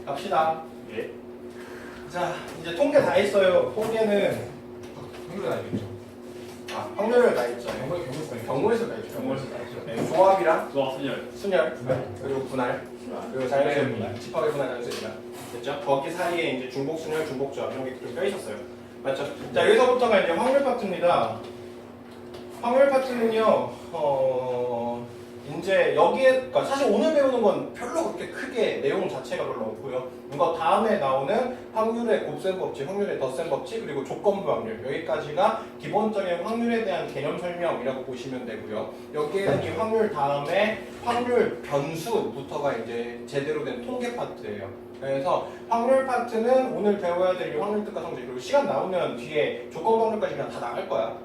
갑시다. 예. 자, 이제 통계 다 했어요. 통계는 확률은 알겠죠. 확률을 다 했죠. 경우에서 다 했죠. 경우에서 다 했죠. 네, 조합이랑 조합 순열. 순열, 그리고 분할, 그리고 자연수의 분할, 집합의 분할, 자연수의 분할. 됐죠? 거기 사이에 이제 중복 순열, 중복 조합 이런 게 좀 껴있었어요. 맞죠? 자, 여기서부터가 이제 확률 파트입니다. 확률 파트는요, 이제 여기에, 그러니까 사실 오늘 배우는 건 별로 그렇게 크게 내용 자체가 별로 없고요. 이거 다음에 나오는 확률의 곱셈 법칙, 확률의 덧셈 법칙, 그리고 조건부 확률 여기까지가 기본적인 확률에 대한 개념 설명이라고 보시면 되고요. 여기에는 이 확률 다음에 확률 변수부터가 이제 제대로 된 통계 파트예요. 그래서 확률 파트는 오늘 배워야 될 이 확률 뜻과 성질, 그리고 시간 나오면 뒤에 조건부 확률까지 그냥 다 나갈 거야.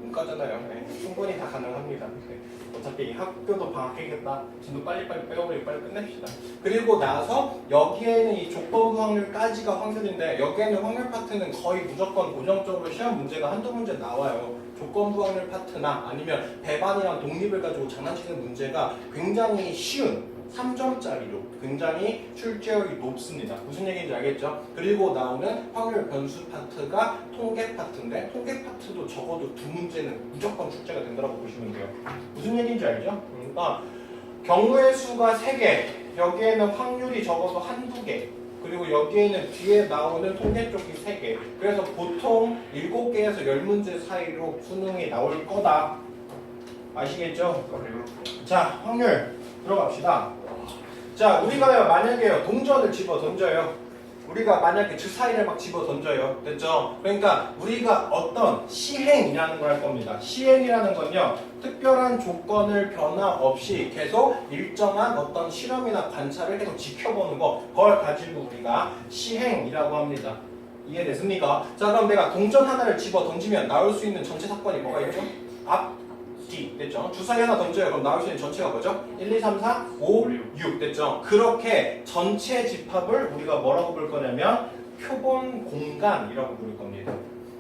문과잖아요. 네, 충분히 다 가능합니다. 네. 어차피 학교도 방학이겠다. 진도 빨리빨리 빼어버리고 빨리 끝냅시다. 그리고 나서 여기에는 이 조건부 확률까지가 확률인데 여기에는 확률 파트는 거의 무조건 고정적으로 시험 문제가 한두 문제 나와요. 조건부 확률 파트나 아니면 배반이랑 독립을 가지고 장난치는 문제가 굉장히 쉬운 3점짜리로 굉장히 출제율이 높습니다. 무슨 얘기인지 알겠죠? 그리고 나오는 확률 변수 파트가 통계 파트인데 통계 파트도 적어도 두 문제는 무조건 출제가 된다고 보시면 돼요. 무슨 얘기인지 알죠? 그러니까 경우의 수가 3개, 여기에는 확률이 적어도 한두 개, 그리고 여기에는 뒤에 나오는 통계 쪽이 3개. 그래서 보통 7개에서 10문제 사이로 수능이 나올 거다. 아시겠죠? 자, 확률 들어갑시다. 자, 우리가 만약에요 동전을 집어 던져요. 우리가 만약에 주사위를 막 집어 던져요. 됐죠? 그러니까 우리가 어떤 시행이라는 걸 할 겁니다. 시행이라는 건요, 특별한 조건을 변화 없이 계속 일정한 어떤 실험이나 관찰을 계속 지켜보는 거, 그걸 가지고 우리가 시행이라고 합니다. 이해됐습니까? 자, 그럼 내가 동전 하나를 집어 던지면 나올 수 있는 전체 사건이 뭐가 있죠? 앞, 뒤. 됐죠? 주사위 하나 던져요. 그럼 나올 수 있는 전체가 뭐죠? 1, 2, 3, 4, 5, 6. 됐죠? 그렇게 전체 집합을 우리가 뭐라고 부를 거냐면 표본 공간이라고 부를 겁니다.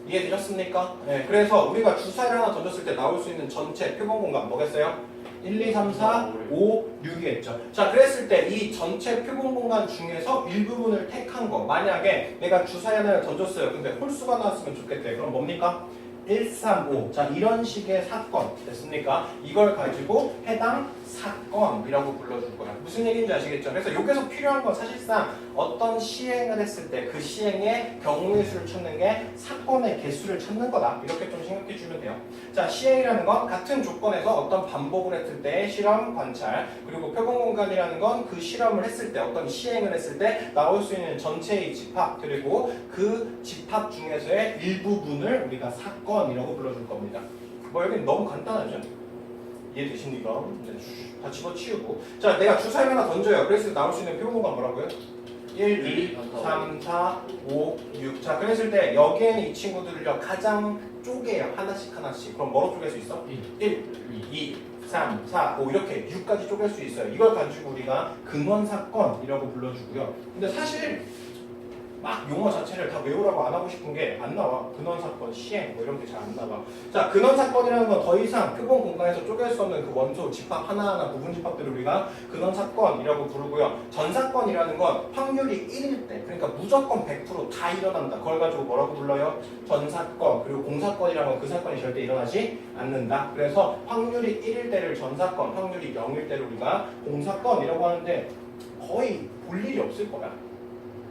이해되셨습니까? 네, 그래서 우리가 주사위를 하나 던졌을 때 나올 수 있는 전체 표본 공간 뭐겠어요? 1, 2, 3, 4, 5, 6이겠죠. 자, 그랬을 때 이 전체 표본 공간 중에서 일부분을 택한 거. 만약에 내가 주사위 하나를 던졌어요. 근데 홀수가 나왔으면 좋겠대. 그럼 뭡니까? 1, 3, 5. 자, 이런 식의 사건 됐습니까? 이걸 가지고 해당 사건이라고 불러줄 거야. 무슨 얘기인지 아시겠죠? 그래서 여기서 필요한 건 사실상 어떤 시행을 했을 때 그 시행의 경우의 수를 찾는 게 사건의 개수를 찾는 거다. 이렇게 좀 생각해 주면 돼요. 자, 시행이라는 건 같은 조건에서 어떤 반복을 했을 때의 실험, 관찰, 그리고 표본 공간이라는 건 그 실험을 했을 때 어떤 시행을 했을 때 나올 수 있는 전체의 집합, 그리고 그 집합 중에서의 일부분을 우리가 사건이라고 불러줄 겁니다. 뭐 여기는 너무 간단하죠? 이해되십니까? 다 집어치우고. 자, 내가 주사위 하나 던져요. 그래서 나올 수 있는 표본 공간 뭐라고요? 1, 2, 3, 4, 5, 6. 자, 그랬을 때 여기에는 이 친구들을요 가장 쪼개요. 하나씩 하나씩. 그럼 뭐로 쪼갤 수 있어? 1, 2, 3, 4, 5 이렇게 6까지 쪼갤 수 있어요. 이걸 가지고 우리가 근원사건이라고 불러주고요. 근데 사실 막 용어 자체를 다 외우라고 안 하고 싶은 게 안 나와. 근원사건, 시행 뭐 이런 게 잘 안 나와. 자, 근원사건이라는 건 더 이상 표본 공간에서 쪼갤 수 없는 그 원소 집합 하나하나 부분 집합들을 우리가 근원사건이라고 부르고요. 전사건이라는 건 확률이 1일 때, 그러니까 무조건 100%다 일어난다. 그걸 가지고 뭐라고 불러요? 전사건. 그리고 공사건이라는 건 그 사건이 절대 일어나지 않는다. 그래서 확률이 1일 때를 전사건, 확률이 0일 때를 우리가 공사건이라고 하는데 거의 볼 일이 없을 거야.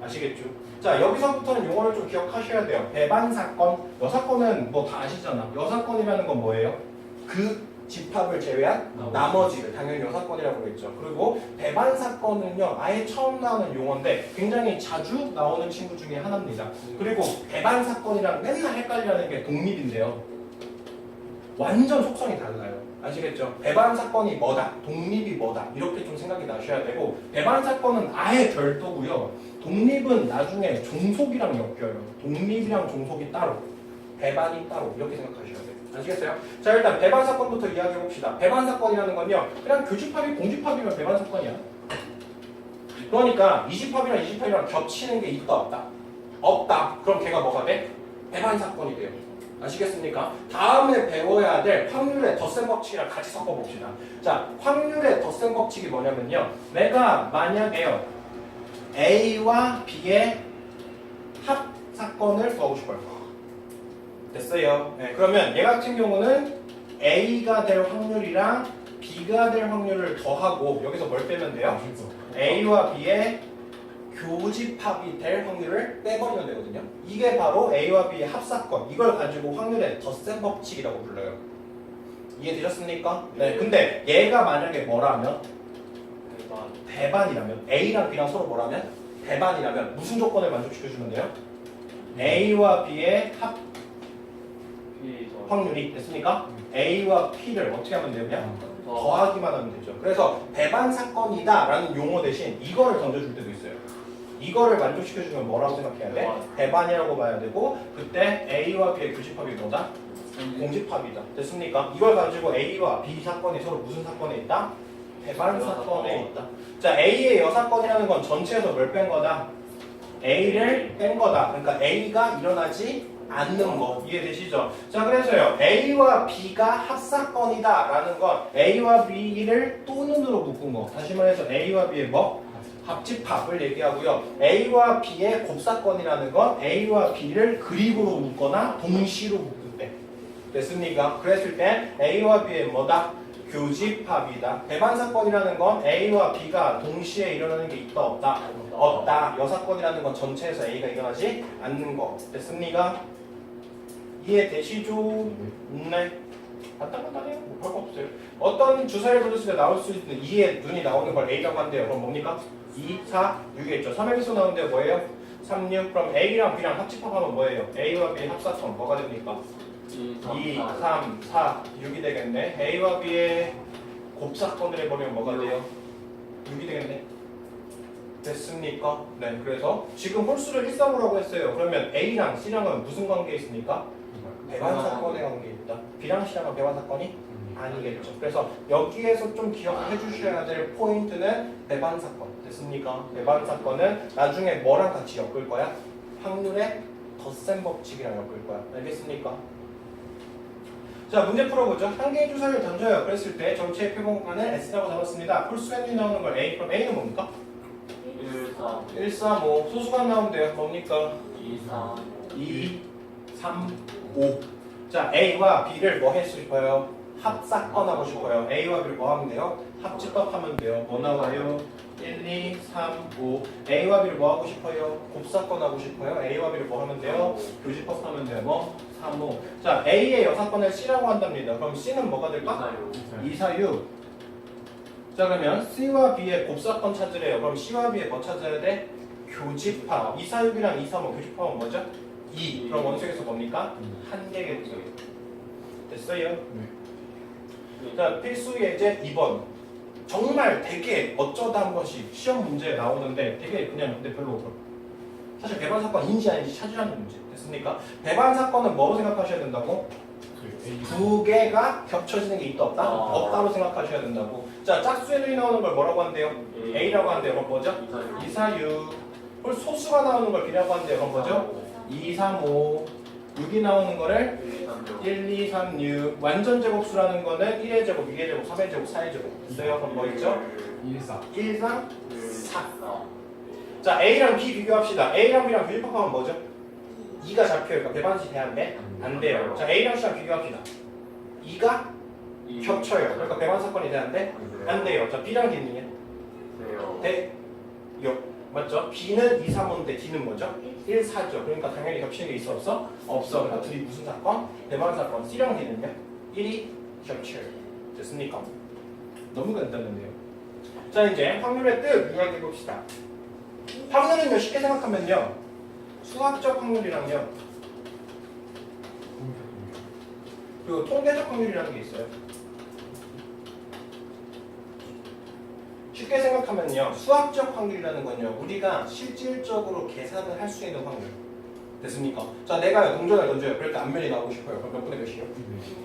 아시겠죠? 자, 여기서부터는 용어를 좀 기억하셔야 돼요. 배반사건, 여사건은 뭐 다 아시잖아. 여사건이라는 건 뭐예요? 그 집합을 제외한 나머지를 당연히 여사건이라고 그랬죠. 그리고 배반사건은요 아예 처음 나오는 용어인데 굉장히 자주 나오는 친구 중에 하나입니다. 그리고 배반사건이랑 맨날 헷갈리는 게 독립인데요. 완전 속성이 달라요. 아시겠죠? 배반사건이 뭐다, 독립이 뭐다 이렇게 좀 생각이 나셔야 되고, 배반사건은 아예 별도고요. 독립은 나중에 종속이랑 엮여요. 독립이랑 종속이 따로, 배반이 따로 이렇게 생각하셔야 돼요. 아시겠어요? 자, 일단 배반사건부터 이야기해봅시다. 배반사건이라는 건요 그냥 교집합이 공집합이면 배반사건이야. 그러니까 이집합이랑 이집합이랑 겹치는 게 있다 없다? 없다. 그럼 걔가 뭐가 돼? 배반사건이 돼요. 아시겠습니까? 다음에 배워야 될 확률의 덧셈 법칙이랑 같이 섞어봅시다. 자, 확률의 덧셈 법칙이 뭐냐면요, 내가 만약에요 A와 B의 합 사건을 구하고 싶어요. 됐어요. 네, 그러면 얘 같은 경우는 A가 될 확률이랑 B가 될 확률을 더하고 여기서 뭘 빼면 돼요? A와 B의 교집합이 될 확률을 빼버리면 되거든요. 이게 바로 A와 B의 합사건. 이걸 가지고 확률의 덧셈 법칙이라고 불러요. 이해되셨습니까? 네. 근데 얘가 만약에 뭐라면? 배반이라면 A랑 B랑 서로 뭐라면? 배반이라면 무슨 조건을 만족시켜주면 돼요? A와 B의 합 확률이 됐습니까? A와 P를 어떻게 하면 돼요? 그냥 더하기만 하면 되죠. 그래서 배반 사건이다 라는 용어 대신 이거를 던져줄 때도 있어요. 이거를 만족시켜주면 뭐라고 생각해야 돼? 배반이라고 봐야 되고 그때 A와 B의 교집합이 뭐다? 공집합이다. 됐습니까? 이걸 가지고 A와 B 사건이 서로 무슨 사건에 있다? 배반 사건에 있다. 자, A의 여사건이라는 건 전체에서 뭘 뺀 거다? A를 뺀 거다. 그러니까 A가 일어나지 않는 거. 이해되시죠? 자, 그래서요. A와 B가 합사건이다 라는 건 A와 B를 또는으로 묶은 거. 다시 말해서 A와 B의 뭐? 합집합을 얘기하고요. A와 B의 곱사건이라는 건 A와 B를 그립으로 묶거나 동시로 묶을 때. 됐습니까? 그랬을 때 A와 B의 뭐다? 교집합이다. 배반사건이라는 건 A와 B가 동시에 일어나는 게 있다 없다? 없다. 여사건이라는 건 전체에서 A가 일어나지 않는 거. 됐습니까? 이해되시죠? 네. 간단하네요. 뭐 별거 없어요. 어떤 주사를 불렀을 때 나올 수 있는 2의 눈이 나오는 걸 A라고 한대요. 그럼 뭡니까? 2, 4, 6이겠죠. 3에서 나오는데 뭐예요? 3, 6. 그럼 A랑 B랑 합집합하면 뭐예요? A와 B의 합사건 뭐가 됩니까? 2, 3, 4, 6이 되겠네. A와 B의 곱사건을 해버리면 뭐가 돼요? 6이 되겠네. 됐습니까? 네, 그래서 지금 홀수를 135라고 했어요. 그러면 A랑 C랑은 무슨 관계에 있습니까? 배반사건의 관계에 있다. B랑 C랑은 배반사건이 아니겠죠. 그래서 여기에서 좀 기억해 주셔야 될 포인트는 배반사건. 됐습니까? 배반사건은 나중에 뭐랑 같이 엮을 거야? 확률의 덧셈 법칙이랑 엮을 거야. 알겠습니까? 자, 문제 풀어보죠. 한 개의 주사를 던져요. 그랬을 때 전체 표본값을 S라고 잡았습니다. 홀수가 나오는 걸 A. 그럼 A는 뭡니까? 1, 3, 5. 소수가 나오면 돼요. 뭡니까? 2, 3, 5. 자, A와 B를 뭐 했고 싶어요? 합사건 하고 싶어요. A와 B를 뭐 하면 돼요? 합집합 하면 돼요. 뭐 나와요? 1, 2, 3, 5. A와 B를 뭐 하고 싶어요? 곱사건 하고 싶어요. A와 B를 뭐 하면 돼요? 교집합 하면 돼요. 뭐? 3, 5. 자, A의 여사건을 C라고 한답니다. 그럼 C는 뭐가 될까? 2, 4, 6. 자, 그러면 C와 B의 곱사건 찾으래요. 그럼 C와 B의 뭐 찾아야 돼? 교집합. 2, 4, 6이랑 2, 3, 5 교집합은 뭐죠? 2. 그럼 원칙에서 뭡니까? 한 개겠죠. 됐어요? 자, 필수 예제 2번. 정말 되게 어쩌다 한 번씩 시험 문제에 나오는데 되게 그냥 근데 별로 사실 배반 사건인지 아닌지 찾으라는 문제. 됐습니까? 배반 사건은 뭐로 생각하셔야 된다고? 두 개가 겹쳐지는 게 있다 없다? 없다로 생각하셔야 된다고. 자, 짝수의 눈이 나오는 걸 뭐라고 한대요? A라고 한대요. 그럼 뭐죠? 2, 4, 6. 그리고 소수가 나오는 걸 B라고 한대요. 그럼 뭐죠? 2, 3, 5. 6이 나오는 거를 1, 2, 3, 6. 완전 제곱수라는 거는 1의 제곱, 2의 제곱, 3의 제곱, 4의 제곱. 있어요? 그럼 뭐 있죠? 1, 4. 1, 3, 4. 자, A랑 B 비교합시다. A랑 B랑 교집합하면 뭐죠? 2가 잡혀요. 그러니까 배반식 돼야 돼? 안 돼요. 자, A랑 C랑 비교합시다. 2가 겹쳐요. 그러니까 배반 사건이 돼야 돼? 안 돼요. 자, B랑 D는요? 돼요. 맞죠? B는 2, 3, 5인데 D는 뭐죠? 1, 4죠. 그러니까 당연히 겹치는 게 있어 없어? 없어. 그러니까 둘이 무슨 사건? 배반 사건. C랑 D는요? 1이 겹쳐요. 됐습니까? 너무 간단한데요. 자, 이제 확률의 뜻 이야기해 봅시다. 확률은요, 쉽게 생각하면요, 수학적 확률이랑요, 그리고 통계적 확률이라는 게 있어요. 쉽게 생각하면요, 수학적 확률이라는 건요, 우리가 실질적으로 계산을 할 수 있는 확률. 됐습니까? 자, 내가요, 동전을 던져요. 그럴 때 앞면이 나오고 싶어요. 그럼 몇 분의 몇이요?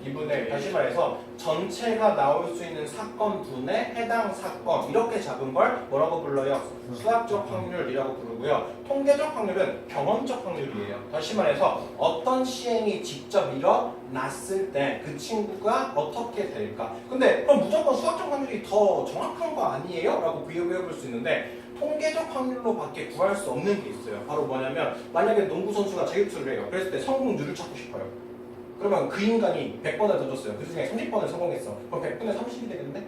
2분의 1. 다시 말해서 전체가 나올 수 있는 사건 분의 해당 사건, 이렇게 잡은 걸 뭐라고 불러요? 수학적 확률이라고 부르고요. 통계적 확률은 경험적 확률이에요. 다시 말해서 어떤 시행이 직접 일어났을 때 그 친구가 어떻게 될까? 근데 그럼 무조건 수학적 확률이 더 정확한 거 아니에요? 라고 비교해 볼 수 있는데, 통계적 확률로밖에 구할 수 없는 게 있어요. 바로 뭐냐면 만약에 농구 선수가 제기투를 해요. 그랬을 때 성공률을 찾고 싶어요. 그러면 그 인간이 100번을 던졌어요. 그 중에 30번을 성공했어. 그럼 100분의 30이 되겠는데?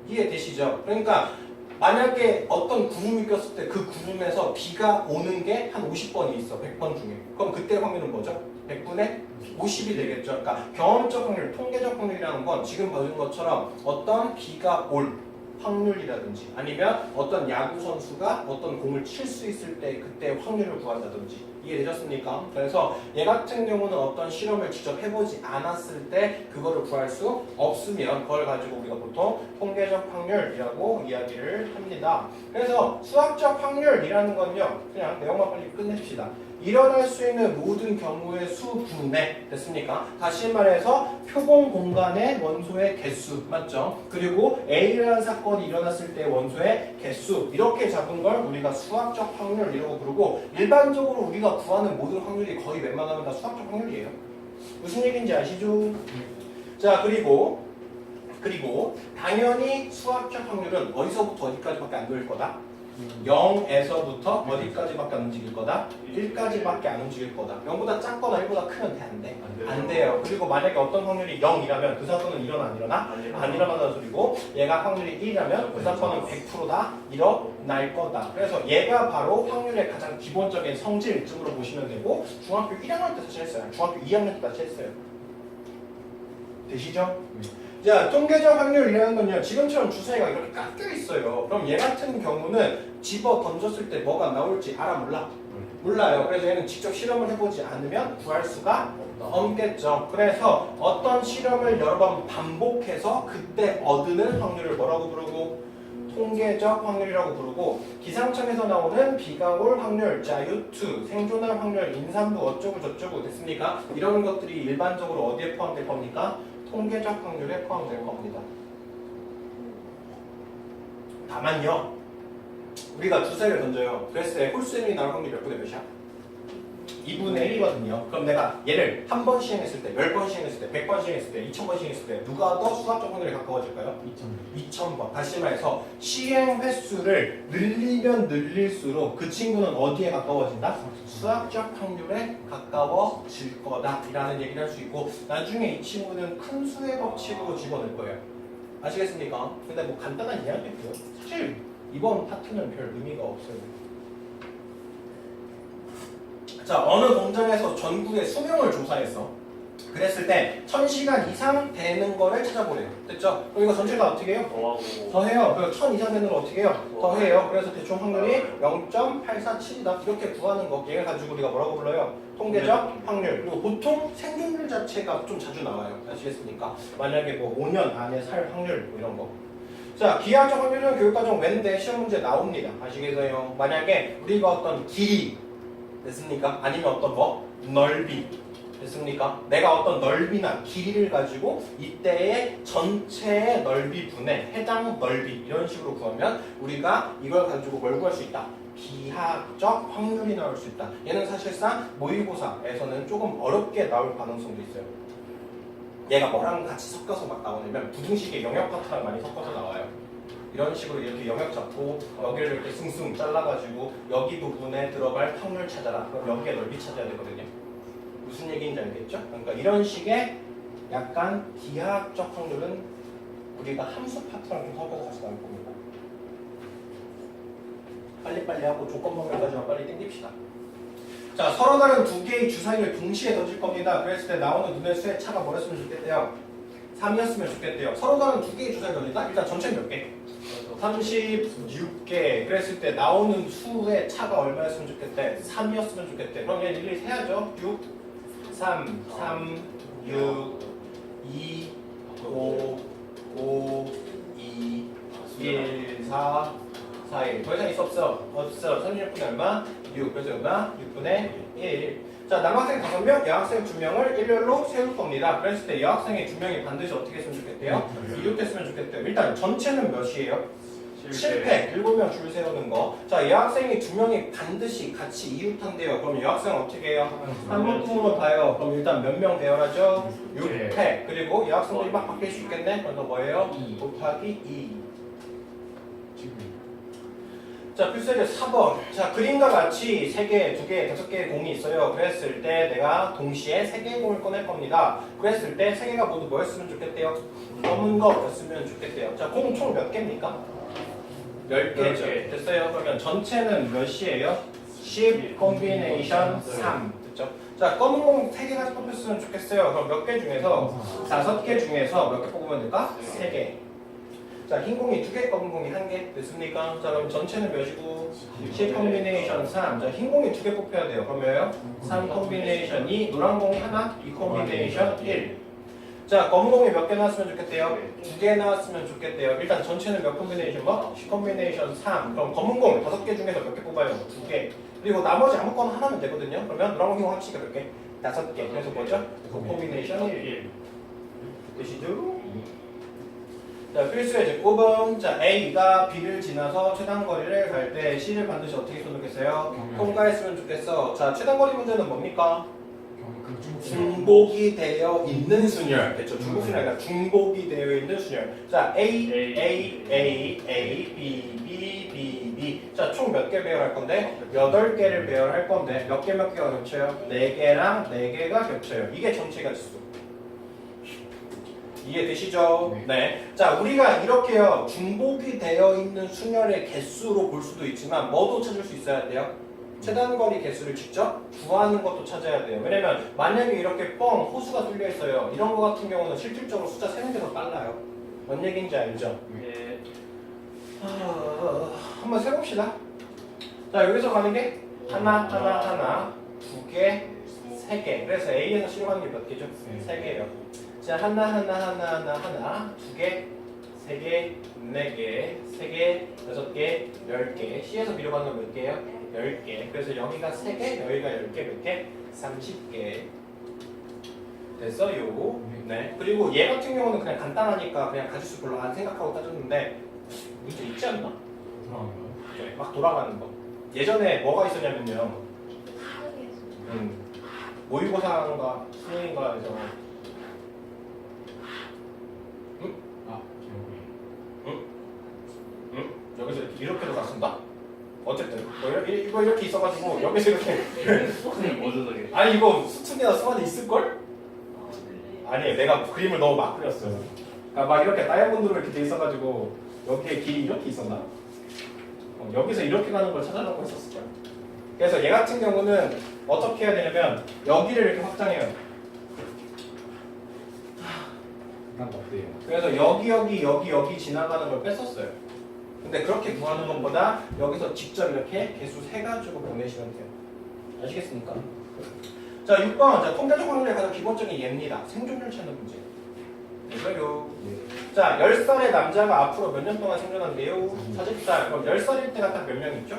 이해되시죠? 그러니까 만약에 어떤 구름이 꼈을 때 그 구름에서 비가 오는 게 한 50번이 있어. 100번 중에. 그럼 그때 확률은 뭐죠? 100분의 50이 되겠죠. 그러니까 경험적 확률, 통계적 확률이라는 건 지금 보는 것처럼 어떤 비가 올 확률이라든지 아니면 어떤 야구 선수가 어떤 공을 칠 수 있을 때 그때 확률을 구한다든지 이해되셨습니까? 그래서 얘 같은 경우는 어떤 실험을 직접 해보지 않았을 때 그거를 구할 수 없으면 그걸 가지고 우리가 보통 통계적 확률이라고 이야기를 합니다. 그래서 수학적 확률이라는 건요, 그냥 내용만 빨리 끝냅시다. 일어날 수 있는 모든 경우의 수분의 됐습니까? 다시 말해서 표본 공간의 원소의 개수 맞죠? 그리고 A라는 사건이 일어났을 때 원소의 개수 이렇게 잡은 걸 우리가 수학적 확률이라고 부르고 일반적으로 우리가 구하는 모든 확률이 거의 웬만하면 다 수학적 확률이에요. 무슨 얘기인지 아시죠? 자 그리고 당연히 수학적 확률은 어디서부터 어디까지밖에 안 돌릴 거다? 0에서부터 어디까지밖에 안 움직일 거다? 1까지밖에 안 움직일 거다. 0보다 작거나 1보다 크면 돼? 안 돼? 안 돼요. 그리고 만약에 어떤 확률이 0이라면 그 사건은 일어나 안 일어나? 안 일어나는 소리고 얘가 확률이 1이라면 그 사건은 100%다 일어날 거다. 그래서 얘가 바로 확률의 가장 기본적인 성질쯤으로 보시면 되고 중학교 1학년 때 사실 했어요. 중학교 2학년 때 다시 했어요. 되시죠? 자, 통계적 확률이라는 건요, 지금처럼 주사위가 이렇게 깎여 있어요. 그럼 얘 같은 경우는 집어 던졌을 때 뭐가 나올지 알아 몰라? 몰라요. 그래서 얘는 직접 실험을 해보지 않으면 구할 수가 없겠죠. 그래서 어떤 실험을 여러 번 반복해서 그때 얻는 확률을 뭐라고 부르고? 통계적 확률이라고 부르고 기상청에서 나오는 비가 올 확률, 자유투, 생존할 확률, 인산부 어쩌고 저쩌고 됐습니까? 이런 것들이 일반적으로 어디에 포함될 겁니까? 통계적 확률에 포함될 겁니다. 다만요, 우리가 주사위를 던져요. 그랬을 때 홀수점이 나올 확률이 몇 분의 몇이야? 2분의 1이거든요. 그럼 내가 얘를 한 번 시행했을 때, 10번 시행했을 때, 100번 시행했을 때, 2000번 시행했을 때 누가 더 수학적 확률이 가까워질까요? 2000번. 다시 말해서 시행 횟수를 늘리면 늘릴수록 그 친구는 어디에 가까워진다? 수학적 확률에 가까워질 거다 라는 얘기를 할 수 있고 나중에 이 친구는 큰 수의 법칙으로 집어넣을 거예요. 아시겠습니까? 근데 뭐 간단한 이야기고요. 사실 이번 파트는 별 의미가 없어요. 자, 어느 공장에서 전국의 수명을 조사했어. 그랬을 때 1000시간 이상 되는 거를 찾아보래요. 됐죠? 그럼 이거 전체가 어떻게 해요? 더해요. 그럼 1000 이상 되는 걸 어떻게 해요? 더해요. 그래서 대충 확률이 0.847이다. 이렇게 구하는 거. 얘를 가지고 우리가 뭐라고 불러요? 통계적 확률. 그리고 보통 생존율 자체가 좀 자주 나와요. 아시겠습니까? 만약에 뭐 5년 안에 살 확률 뭐 이런 거. 자, 기하적 확률은 교육과정 왠데 시험 문제 나옵니다. 아시겠어요? 만약에 우리가 어떤 길이 됐습니까? 아니면 어떤 뭐? 넓이 됐습니까? 내가 어떤 넓이나 길이를 가지고 이때의 전체의 넓이 분의 해당 넓이 이런 식으로 구하면 우리가 이걸 가지고 뭘 구할 수 있다? 기하적 확률이 나올 수 있다. 얘는 사실상 모의고사에서는 조금 어렵게 나올 가능성도 있어요. 얘가 뭐랑 같이 섞여서 막 나오냐면 부등식의 영역 파트랑 많이 섞어서 나와요. 이런 식으로 이렇게 영역 잡고 여기를 이렇게 숭숭 잘라가지고 여기 부분에 들어갈 확률 찾아라. 그럼 여기에 넓이 찾아야 되거든요. 무슨 얘기인지 알겠죠? 그러니까 이런 식의 약간 기하학적 확률은 우리가 함수 파트랑 좀 섞어서 같이 나올 겁니다. 빨리빨리 하고 조건번호까지만 빨리 땡깁시다. 자, 서로 다른 두 개의 주사위를 동시에 던질 겁니다. 그랬을 때 나오는 눈의 수의 차가 뭐랬으면 좋겠대요? 3이었으면 좋겠대요. 서로 다른 두 개의 주사위를 던진다? 일단 전체는 몇 개? 36개. 그랬을 때 나오는 수의 차가 얼마였으면 좋겠대? 3이었으면 좋겠대. 그럼 얘 일일이 세야죠. 6, 3, 6, 2, 5, 2, 1, 4, 1. 더 이상 있어 없어? 없어. 36분의 얼마? 6. 그래서 얼마? 6분의 1. 자, 남학생 5명, 여학생 2명을 일렬로 세울 겁니다. 그랬을 때 여학생의 2명이 반드시 어떻게 했으면 좋겠대요? 이륙했으면 좋겠대요. 일단 전체는 몇이에요? 7팩, 7명 줄 세우는 거. 자, 여학생이 2명이 반드시 같이 이웃한대요. 그럼 여학생 어떻게 해요? 한 묶음으로 봐요. 그럼 일단 몇 명 배열하죠? 6팩. 그리고 여학생들이 막 바뀔 수 있겠네? 그래서 뭐예요? 2 곱하기 2. 자, 필수의 4번. 자, 그림과 같이 3개, 2개, 5개의 공이 있어요. 그랬을 때 내가 동시에 3개의 공을 꺼낼 겁니다. 그랬을 때 3개가 모두 뭐였으면 좋겠대요? 검은 거였으면 좋겠대요. 자, 공 총 몇 개입니까? 10개죠. 됐어요. 그러면 전체는 몇이에요? 10 콤비네이션 3. 됐죠? 자, 검은 공 3개가 뽑혔으면 좋겠어요. 그럼 몇 개 중에서 5개 중에서 몇 개 뽑으면 될까? 3개. 자, 흰 공이 2개, 검은 공이 1개. 됐습니까? 자, 그럼 전체는 몇이고? 10 콤비네이션 3. 자, 흰 공이 2개 뽑혀야 돼요. 그러면요? 3 콤비네이션 2, 노란 공이 하나, 2 콤비네이션 1. 자, 검은 공이 몇 개 나왔으면 좋겠대요? 2개 나왔으면 좋겠대요. 일단 전체는 몇 콤비네이션 뭐? 10 콤비네이션 3. 그럼 검은 공 5개 중에서 몇 개 뽑아요? 2개. 그리고 나머지 아무거나 하나면 되거든요. 그러면 노란 공, 흰 공 합치니까 몇 개? 5개. 그래서 뭐죠? 5 콤비네이션 1. 되시죠? 자, 필수의 제곱은 자 A가 B를 지나서 최단거리를 갈 때 C를 반드시 어떻게 써놓겠어요? 통과했으면 좋겠어. 자, 최단거리 문제는 뭡니까? 중복이 되어 있는 순열. 됐죠? 중복 순열이 아니라 중복이 되어 있는 순열. 자, A, B, B. 자, 총 몇 개 배열할 건데? 8개를 배열할 건데 몇 개가 겹쳐요? 4개랑 4개가 겹쳐요. 이게 전체가 지수. 이해되시죠? 네. 자, 우리가 이렇게요. 중복이 되어 있는 순열의 개수로 볼 수도 있지만 뭐도 찾을 수 있어야 돼요? 최단거리 개수를 직접 구하는 것도 찾아야 돼요. 왜냐면 만약에 이렇게 뻥 호수가 뚫려 있어요. 이런 거 같은 경우는 실질적으로 숫자 세는 게 더 빨라요. 뭔 얘기인지 알죠? 네. 한번 세봅시다. 자, 여기서 가는 게 하나, 2개, 3개. 그래서 A에서 C로 가는 게 몇 개죠? 3개예요. 자, 하나, 2개, 3개, 4개, 3개, 6개, 10개. C에서 B로 가는 건 몇 개예요? 10개. 그래서 여기가 3개, 여기가 10개, 몇 개? 30개. 됐어요. 네. 그리고 얘 같은 경우는 그냥 간단하니까 그냥 가지수 별로 안 생각하고 따졌는데 문제 있지 않나? 네, 막 돌아가는 거. 예전에 뭐가 있었냐면요. 모의고사인가 수능인가에서 여기서 이렇게도 갔습니다. 어쨌든 이거 이렇게 있어가지고 여기서 이렇게 뭐죠 저게? 아니 이거 수특이나 수완에 있을걸? 아니 내가 그림을 너무 막 그렸어요. 그러니까 막 이렇게 다이아몬드로 이렇게 돼 있어가지고 여기에 길이 이렇게 있었나? 여기서 이렇게 가는 걸 찾아놓고 있었을 거야. 그래서 얘 같은 경우는 어떻게 해야 되냐면 여기를 이렇게 확장해요. 그래서 여기 지나가는 걸 뺐었어요. 근데 그렇게 구하는 것보다 여기서 직접 이렇게 개수 세가지고 보내시면 돼요. 아시겠습니까? 자, 6번. 자, 통계적 확률의 가장 기본적인 예입니다. 생존율 찾는 문제. 이거요. 자, 10살의 남자가 앞으로 몇 년 동안 생존한대요? 40살. 그럼 10살일 때가 딱 몇 명 있죠?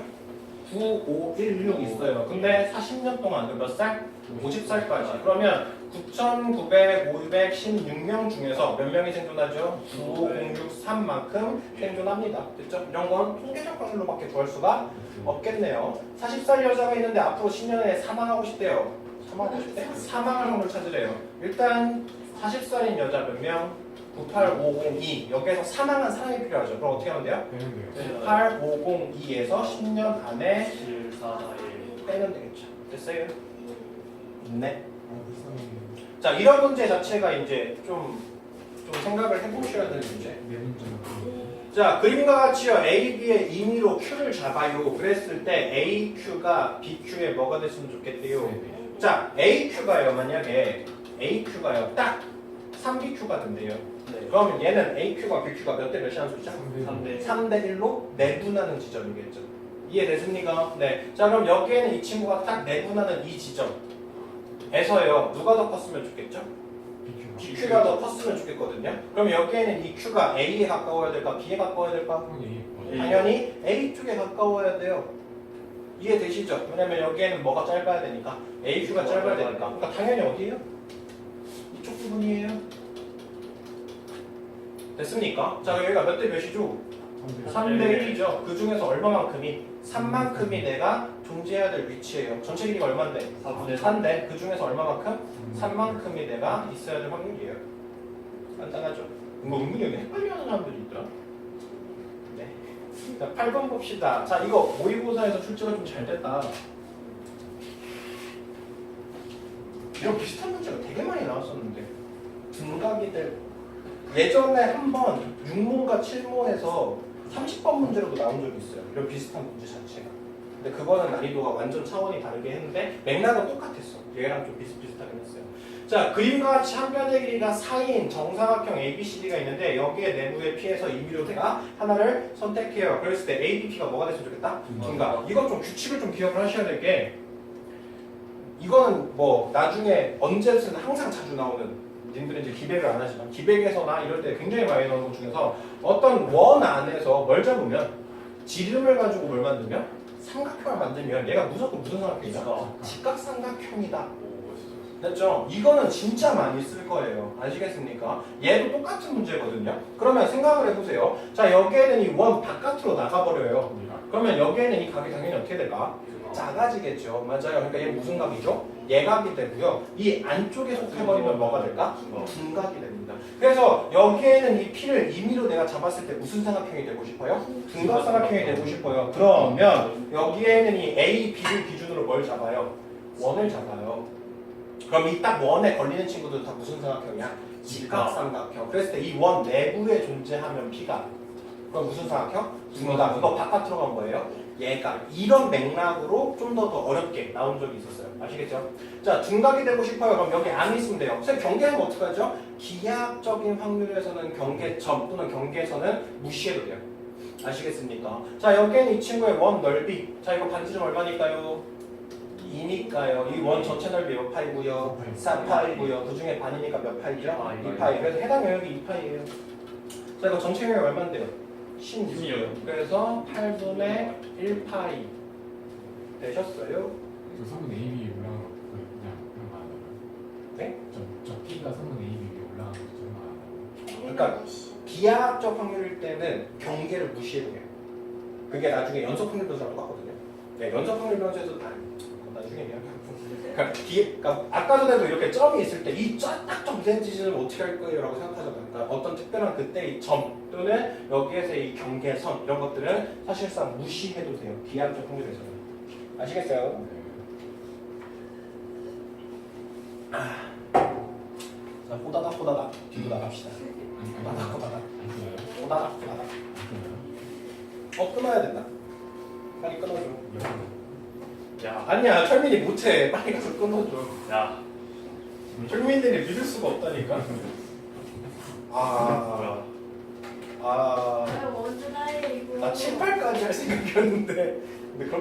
9, 5, 1, 6 있어요. 근데 40년 동안 몇 살? 50살까지. 그러면 9,916명 중에서 몇 명이 생존하죠? 9563만큼 생존합니다. 됐죠? 이런 건 통계적 확률로밖에 구할 수가 없겠네요. 40살 여자가 있는데 앞으로 10년에 사망하고 싶대요. 사망하고 싶대? 사망할 확률 찾으래요. 일단 40살인 여자 몇 명? 98502. 여기에서 사망한 사람이 필요하죠. 그럼 어떻게 하면 돼요? 8502에서 10년 안에 7, 4, 1. 빼면 되겠죠. 됐어요? 네. 자, 이런 문제 자체가 이제 좀 생각을 해보셔야 되는 문제. 자, 그림과 같이요. A, B의 임의로 Q를 잡아요. 그랬을 때 A, Q가 B, Q에 뭐가 됐으면 좋겠대요. 자, A, Q가요. 만약에 A, Q가요. 딱 3BQ가 된대요. 네. 그러면 얘는 A, Q가 B, Q가 몇 대 몇이 하는 수죠? 3대 3대 1로 내분하는 지점이겠죠. 이해됐습니까? 네. 자, 그럼 여기에는 이 친구가 딱 내분하는 이 지점에서요. 누가 더 컸으면 좋겠죠? BQ가 더 컸으면 좋겠거든요. 그럼 여기에는 이 Q가 A에 가까워야 될까? B에 가까워야 될까? 당연히 A 쪽에 가까워야 돼요. 이해되시죠? 왜냐면 여기에는 뭐가 짧아야 되니까. AQ가 짧아야 되니까. 그러니까 당연히 어디예요? 이쪽 부분이에요. 됐습니까? 자, 여기가 몇 대 몇이죠? 3대 1이죠. 그 중에서 얼마만큼이? 3만큼이 내가 존재해야 될 위치예요. 전체 길이가 얼마인데? 4인데 그 중에서 얼마만큼? 3만큼이 내가 있어야 될 확률이에요. 간단하죠? 은근히 여기 헷갈려하는 사람들이 있더라. 네. 자, 8번 봅시다. 자, 이거 모의고사에서 출제가 좀 잘 됐다. 이런 비슷한 문제가 되게 많이 나왔었는데 등각이들 예전에 한번 6문과 7문에서 30번 문제로도 나온 적이 있어요. 이런 비슷한 문제 자체가. 근데 그거는 난이도가 완전 차원이 다르게 했는데 맥락은 똑같았어. 얘랑 좀 비슷비슷하긴 했어요. 자, 그림과 같이 한 변의 길이가 4인 정사각형 ABCD가 있는데 여기에 내부의 P에서 임의로 내가 하나를 선택해요. 그랬을 때 ABP가 뭐가 됐으면 좋겠다? 중각. 이건 좀 규칙을 좀 기억을 하셔야 될 게 이거는 뭐 나중에 언제든 항상 자주 나오는 님들은 이제 기백을 안 하지만 기백에서나 이럴 때 굉장히 많이 나오는 것 중에서 어떤 원 안에서 뭘 잡으면 지름을 가지고 뭘 만들면 삼각형을 만들면 얘가 무조건 무슨 삼각형이다? 직각삼각형이다. 됐죠? 이거는 진짜 많이 쓸 거예요. 아시겠습니까? 얘도 똑같은 문제거든요. 그러면 생각을 해보세요. 자, 여기에는 이 원 바깥으로 나가버려요. 그러면 여기에는 이 각이 당연히 어떻게 될까? 작아지겠죠. 맞아요. 그러니까 얘 무슨 각이죠? 예각이 되고요. 이 안쪽에 속해버리면 뭐가 될까? 둔각이 됩니다. 그래서 여기에는 이 P를 임의로 내가 잡았을 때 무슨 삼각형이 되고 싶어요? 둔각삼각형이 되고 싶어요. 그러면 여기에는 이 A, B를 기준으로 뭘 잡아요? 원을 잡아요. 그럼 이 딱 원에 걸리는 친구들 다 무슨 삼각형이야? 직각삼각형. 그랬을 때 이 원 내부에 존재하면 P가 그럼 무슨 삼각형? 둔각. 이거 바깥으로 간 거예요. 얘가 이런 맥락으로 좀 더 어렵게 나온 적이 있었어요. 아시겠죠? 자, 둔각이 되고 싶어요. 그럼 여기 안에 있으면 돼요. 선생님 경계하면 어떡하죠? 기하학적인 확률에서는 경계점 또는 경계선은 무시해도 돼요. 아시겠습니까? 자, 여기에는 이 친구의 원 넓이. 자, 이거 반지름 얼마니까요? 2니까요. 이 원 전체 넓이 몇 파이고요? 4파이고요. 그 중에 반이니까 몇 파이죠? 2파이. 그래서 해당 영역이 2파이예요. 자, 이거 전체 영역이 얼마인데요? 16이요. 그래서 8분의 1파이 되셨어요? 저 성분 AB 올라가는 거 그냥 말한다고요? 네? 저 P가 성분 AB 위에 올라가는 거 저는 말한다고요? 그러니까 비하학적 확률일 때는 경계를 무시해도 돼요. 그게 나중에 연속 확률 변수랑 똑같거든요. 네, 연속 확률 변수에도 나중에 이야기하고. 그러니까 아까 전에도 이렇게 점이 있을 때 이 딱점 percentage는 어떻게 할 거예요? 라고 생각하잖아요. 그러니까 어떤 특별한 그때의 점 또는 여기에서의 이 경계선 이런 것들은 사실상 무시해도 돼요. 비하학적 확률에서는. 아시겠어요? 자, 호다닥 호다닥 뒤로 나갑시다. 호다닥 호다닥 호다닥 호다닥. 끊어야 된다. 빨리 끊어줘. 야, 아니야, 철민이 못해. 빨리 가서 끊어줘. 야, 철민들이 믿을 수가 없다니까. 뭐야? 나 7, 8까지 할 생각이었는데 근데 그럼